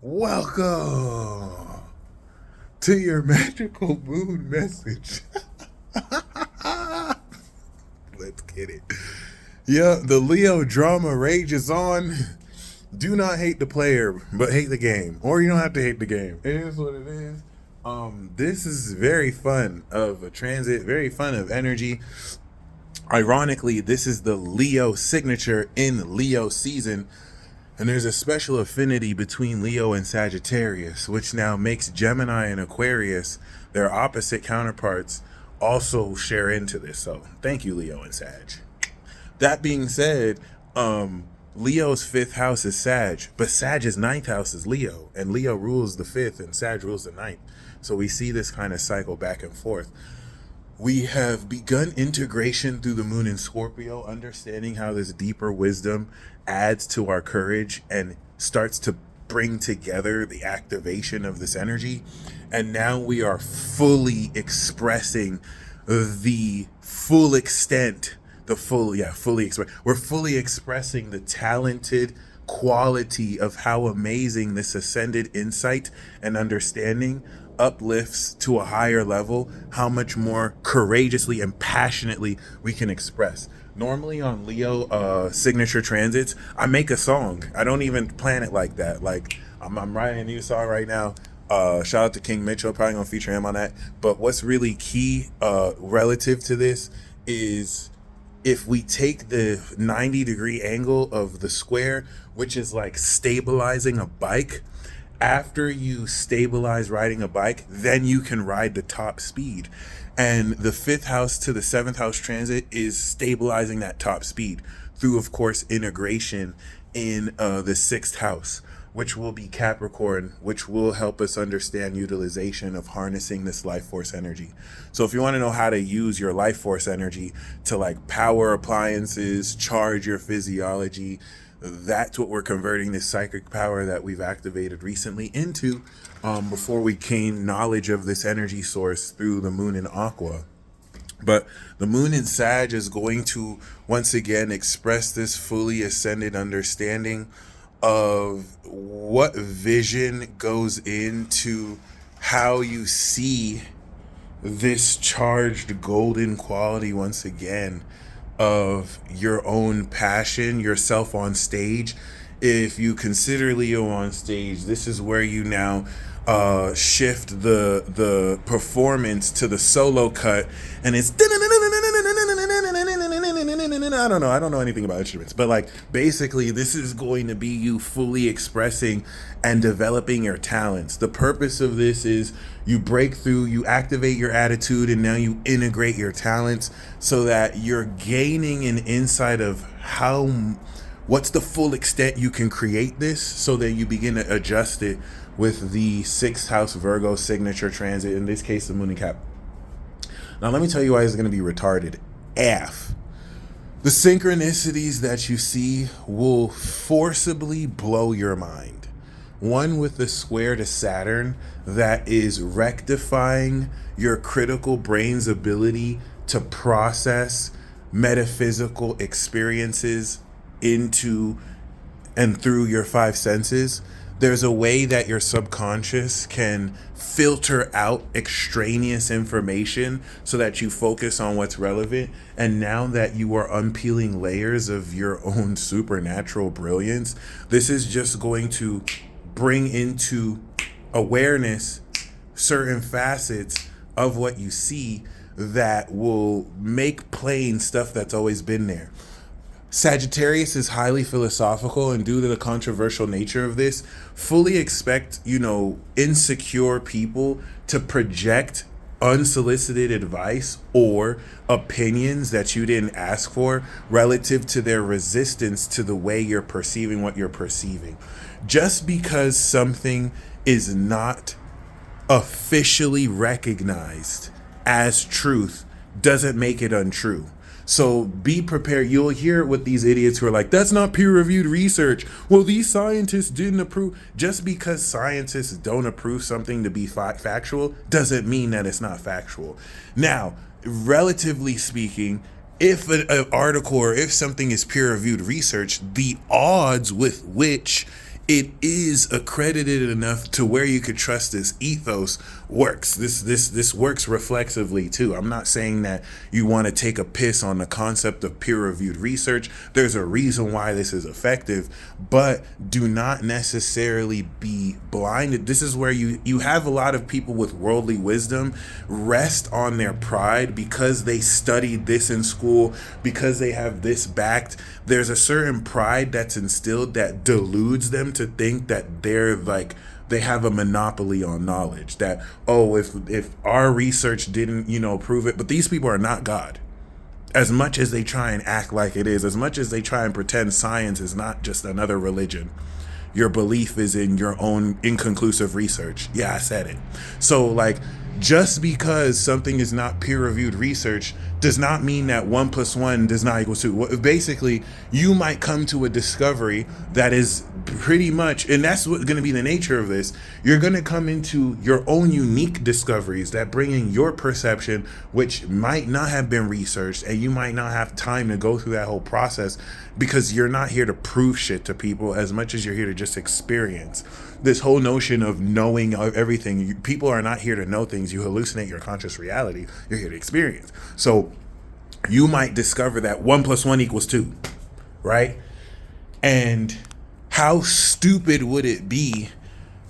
Welcome to your magical moon message. Let's get it. Yeah, the Leo drama rages on. Do not hate the player, but hate the game. Or you don't have to hate the game. It is what it is. This is very fun of a transit, very fun of energy. Ironically, this is the Leo signature in Leo season. And there's a special affinity between Leo and Sagittarius, which now makes Gemini and Aquarius, their opposite counterparts, also share into this. So thank you, Leo and Sag. That being said, Leo's fifth house is Sag, but Sag's ninth house is Leo, and Leo rules the fifth and Sag rules the ninth. So we see this kind of cycle back and forth. We have begun integration through the moon in Scorpio, understanding how this deeper wisdom adds to our courage and starts to bring together the activation of this energy. And now we are fully expressing the full extent, we're fully expressing the talented quality of how amazing this ascended insight and understanding uplifts to a higher level, how much more courageously and passionately we can express. Normally on Leo signature transits, I make a song. I don't even plan it like that. Like I'm writing a new song right now. Shout out to King Mitchell, probably gonna feature him on that. But what's really key relative to this is if we take the 90-degree angle of the square, which is like stabilizing a bike. After you stabilize riding a bike, then you can ride the top speed. And the fifth house to the seventh house transit is stabilizing that top speed through, of course, integration in the sixth house, which will be Capricorn, which will help us understand utilization of harnessing this life force energy. So if you want to know how to use your life force energy to like power appliances, charge your physiology, that's what we're converting this psychic power that we've activated recently into before we gain knowledge of this energy source through the moon in Aqua. But the moon in Sag is going to once again express this fully ascended understanding of what vision goes into how you see this charged golden quality once again of your own passion, yourself on stage. If you consider Leo on stage, this is where you now shift the performance to the solo cut, and it's I don't know anything about instruments, but like basically this is going to be you fully expressing and developing your talents. The purpose of this is you break through, you activate your attitude, and now you integrate your talents so that you're gaining an insight of what's the full extent you can create this, so that you begin to adjust it with the sixth house Virgo signature transit, in this case the moon and Cap. Now let me tell you why it's going to be retarded AF. The synchronicities that you see will forcibly blow your mind. One with the square to Saturn that is rectifying your critical brain's ability to process metaphysical experiences into and through your five senses. There's a way that your subconscious can filter out extraneous information so that you focus on what's relevant. And now that you are unpeeling layers of your own supernatural brilliance, this is just going to bring into awareness certain facets of what you see that will make plain stuff that's always been there. Sagittarius is highly philosophical, and due to the controversial nature of this, fully expect, insecure people to project unsolicited advice or opinions that you didn't ask for relative to their resistance to the way you're perceiving what you're perceiving. Just because something is not officially recognized as truth doesn't make it untrue. So be prepared. You'll hear it with these idiots who are like, that's not peer-reviewed research. Well, these scientists didn't approve. Just because scientists don't approve something to be factual doesn't mean that it's not factual. Now, relatively speaking, if an article or if something is peer-reviewed research, the odds with which it is accredited enough to where you could trust this ethos works. This works reflexively too. I'm not saying that you want to take a piss on the concept of peer-reviewed research. There's a reason why this is effective, but do not necessarily be blinded. This is where you have a lot of people with worldly wisdom rest on their pride because they studied this in school, because they have this backed. There's a certain pride that's instilled that deludes them to think that they're like, they have a monopoly on knowledge, that, oh, if our research didn't, prove it. But these people are not God. As much as they try and act like it is, as much as they try and pretend science is not just another religion, your belief is in your own inconclusive research. Yeah, I said it. So like, just because something is not peer-reviewed research does not mean that 1 + 1 does not equal 2. Basically, you might come to a discovery that is pretty much, and that's what's going to be the nature of this. You're going to come into your own unique discoveries that bring in your perception, which might not have been researched, and you might not have time to go through that whole process because you're not here to prove shit to people as much as you're here to just experience. This whole notion of knowing everything, people are not here to know things. You hallucinate your conscious reality. You're here to experience. So you might discover that 1 + 1 = 2, right? And how stupid would it be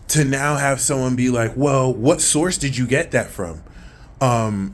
to now have someone be like, well, what source did you get that from?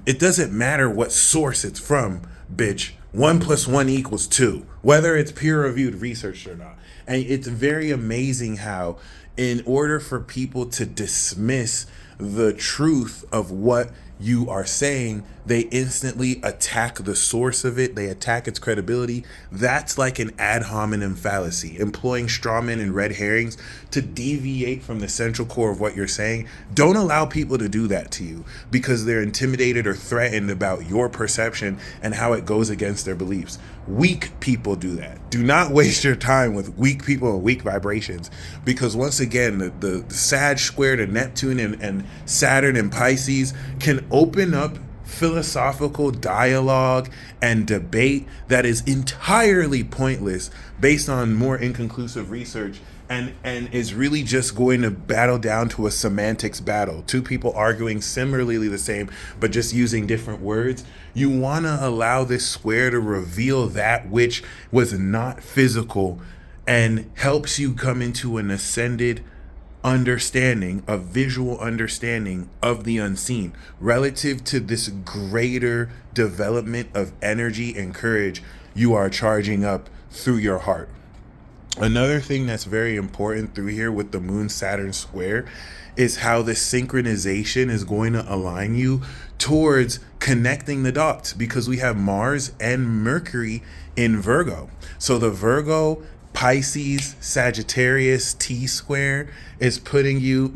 It doesn't matter what source it's from, bitch. 1 + 1 = 2, whether it's peer-reviewed research or not. And it's very amazing how, in order for people to dismiss the truth of what you are saying, they instantly attack the source of it. They attack its credibility. That's like an ad hominem fallacy, employing strawmen and red herrings to deviate from the central core of what you're saying. Don't allow people to do that to you because they're intimidated or threatened about your perception and how it goes against their beliefs. Weak people do that. Do not waste your time with weak people and weak vibrations, because once again, the Sag square to Neptune and Saturn and Pisces can open up philosophical dialogue and debate that is entirely pointless based on more inconclusive research, and is really just going to battle down to a semantics battle. Two people arguing similarly the same, but just using different words. You want to allow this square to reveal that which was not physical and helps you come into an ascended understanding, a visual understanding of the unseen relative to this greater development of energy and courage you are charging up through your heart. Another thing that's very important through here with the Moon Saturn square is how the synchronization is going to align you towards connecting the dots, because we have Mars and Mercury in Virgo. So the Virgo Pisces Sagittarius T square is putting you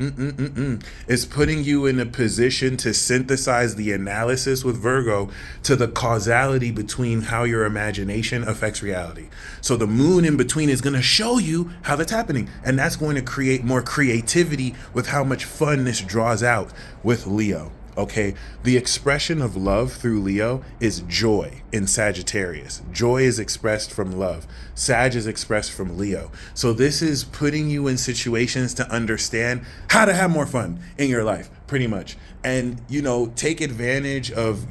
in a position to synthesize the analysis with Virgo to the causality between how your imagination affects reality. So the moon in between is going to show you how that's happening, and that's going to create more creativity with how much fun this draws out with Leo. Okay, the expression of love through Leo is joy in Sagittarius. Joy is expressed from love. Sag is expressed from Leo. So this is putting you in situations to understand how to have more fun in your life, pretty much. And, take advantage of,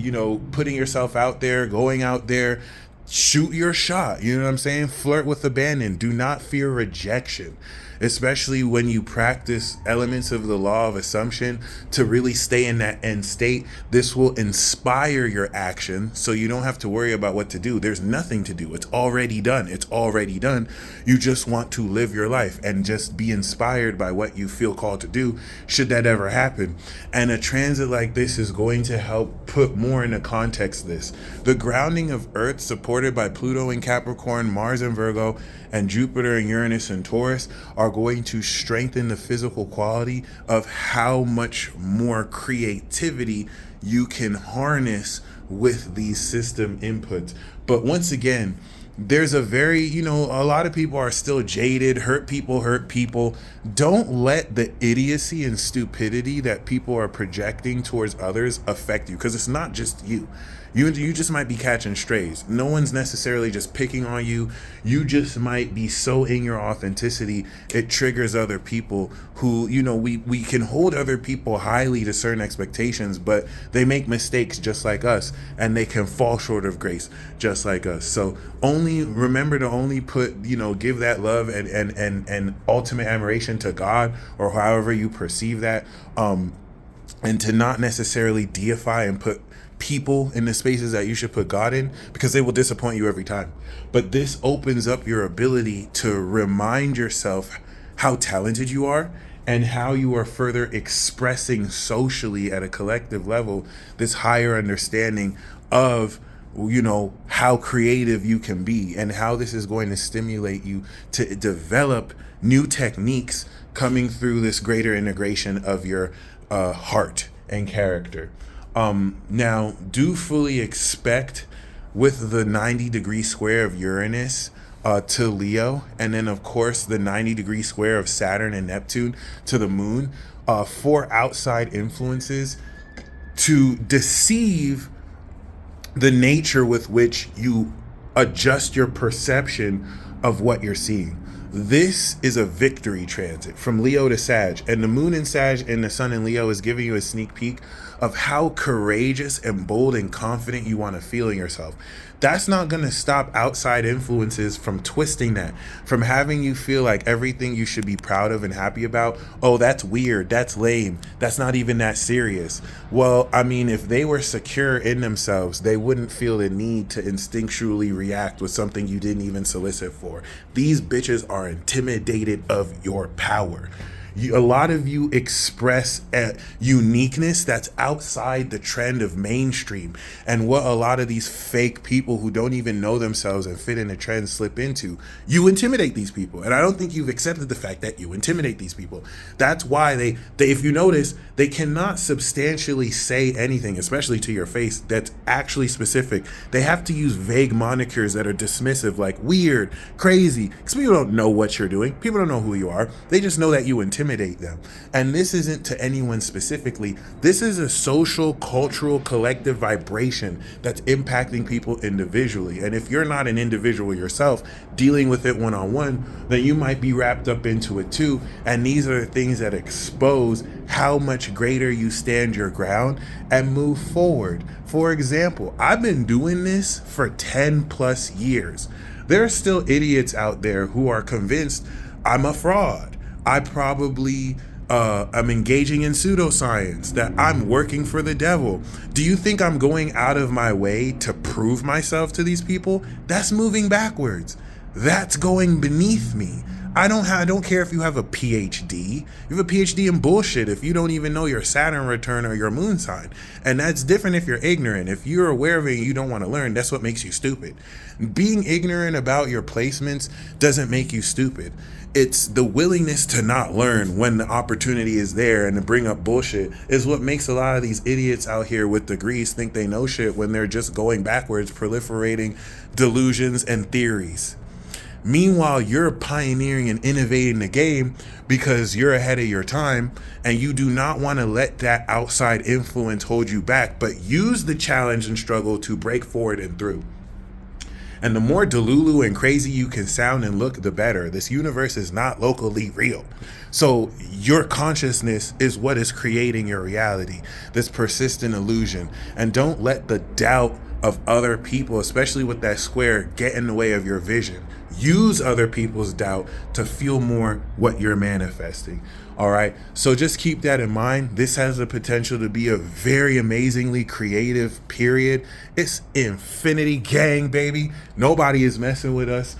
putting yourself out there, going out there, shoot your shot. You know what I'm saying? Flirt with abandon. Do not fear rejection, especially when you practice elements of the law of assumption to really stay in that end state. This will inspire your action, so you don't have to worry about what to do. There's nothing to do. It's already done. It's already done. You just want to live your life and just be inspired by what you feel called to do, should that ever happen. And a transit like this is going to help put more into context this. The grounding of Earth, supported by Pluto in Capricorn, Mars in Virgo, and Jupiter and Uranus and Taurus, are going to strengthen the physical quality of how much more creativity you can harness with these system inputs. But once again, there's a very, a lot of people are still jaded. Hurt people hurt people. Don't let the idiocy and stupidity that people are projecting towards others affect you, because it's not just you. You just might be catching strays. No one's necessarily just picking on you. You just might be so in your authenticity, it triggers other people who, we can hold other people highly to certain expectations, but they make mistakes just like us, and they can fall short of grace just like us. So only remember to only put, give that love and ultimate admiration to God, or however you perceive that, and to not necessarily deify and put people in the spaces that you should put God in, because they will disappoint you every time. But this opens up your ability to remind yourself how talented you are, and how you are further expressing socially at a collective level this higher understanding of, how creative you can be, and how this is going to stimulate you to develop new techniques coming through this greater integration of your heart and character. Now, do fully expect, with the 90-degree square of Uranus to Leo, and then of course the 90-degree square of Saturn and Neptune to the moon, for outside influences to deceive the nature with which you adjust your perception of what you're seeing. This is a victory transit from Leo to Sag, and the moon in Sag and the sun in Leo is giving you a sneak peek of how courageous and bold and confident you want to feel in yourself. That's not going to stop outside influences from twisting that, from having you feel like everything you should be proud of and happy about, oh, that's weird, that's lame, that's not even that serious. Well, I mean, if they were secure in themselves, they wouldn't feel the need to instinctually react with something you didn't even solicit for. These bitches are intimidated of your power. A lot of you express a uniqueness that's outside the trend of mainstream, and what a lot of these fake people who don't even know themselves and fit in the trend slip into. You intimidate these people, and I don't think you've accepted the fact that you intimidate these people. That's why they if you notice, they cannot substantially say anything, especially to your face, that's actually specific. They have to use vague monikers that are dismissive, like weird, crazy, because people don't know what you're doing. People don't know who you are. They just know that you intimidate them. And this isn't to anyone specifically. This is a social, cultural, collective vibration that's impacting people individually. And if you're not an individual yourself dealing with it one-on-one, then you might be wrapped up into it too. And these are the things that expose how much greater you stand your ground and move forward. For example, I've been doing this for 10 plus years. There are still idiots out there who are convinced I'm a fraud. I probably am engaging in pseudoscience, that I'm working for the devil. Do you think I'm going out of my way to prove myself to these people? That's moving backwards. That's going beneath me. I don't care if you have a PhD. You have a PhD in bullshit if you don't even know your Saturn return or your moon sign. And that's different if you're ignorant. If you're aware of it and you don't want to learn, that's what makes you stupid. Being ignorant about your placements doesn't make you stupid. It's the willingness to not learn when the opportunity is there and to bring up bullshit is what makes a lot of these idiots out here with degrees think they know shit when they're just going backwards, proliferating delusions and theories. Meanwhile, you're pioneering and innovating the game because you're ahead of your time, and you do not want to let that outside influence hold you back, but use the challenge and struggle to break forward and through. And the more delulu and crazy you can sound and look, the better. This universe is not locally real. So your consciousness is what is creating your reality, this persistent illusion. And don't let the doubt of other people, especially with that square, get in the way of your vision. Use other people's doubt to feel more what you're manifesting. All right. So just keep that in mind. This has the potential to be a very amazingly creative period. It's infinity gang, baby. Nobody is messing with us.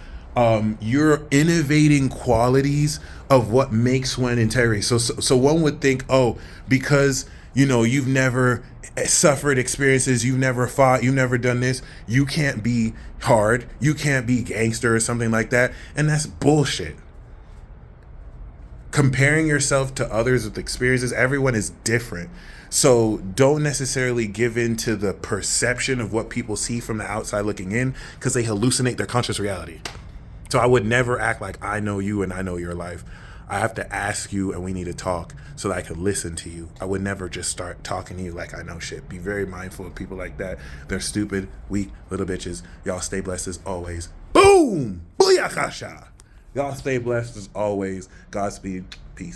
You're innovating qualities of what makes one integrity. So one would think, oh, because you've never suffered experiences, you've never fought, you've never done this, you can't be hard, you can't be gangster or something like that. And that's bullshit. comparing yourself to others with experiences, everyone is different. So don't necessarily give in to the perception of what people see from the outside looking in, because they hallucinate their conscious reality. So I would never act like I know you and I know your life. I have to ask you and we need to talk so that I could listen to you. I would never just start talking to you like I know shit. Be very mindful of people like that. They're stupid, weak, little bitches. Y'all stay blessed as always. Boom! Booyakasha! Y'all stay blessed as always. Godspeed. Peace.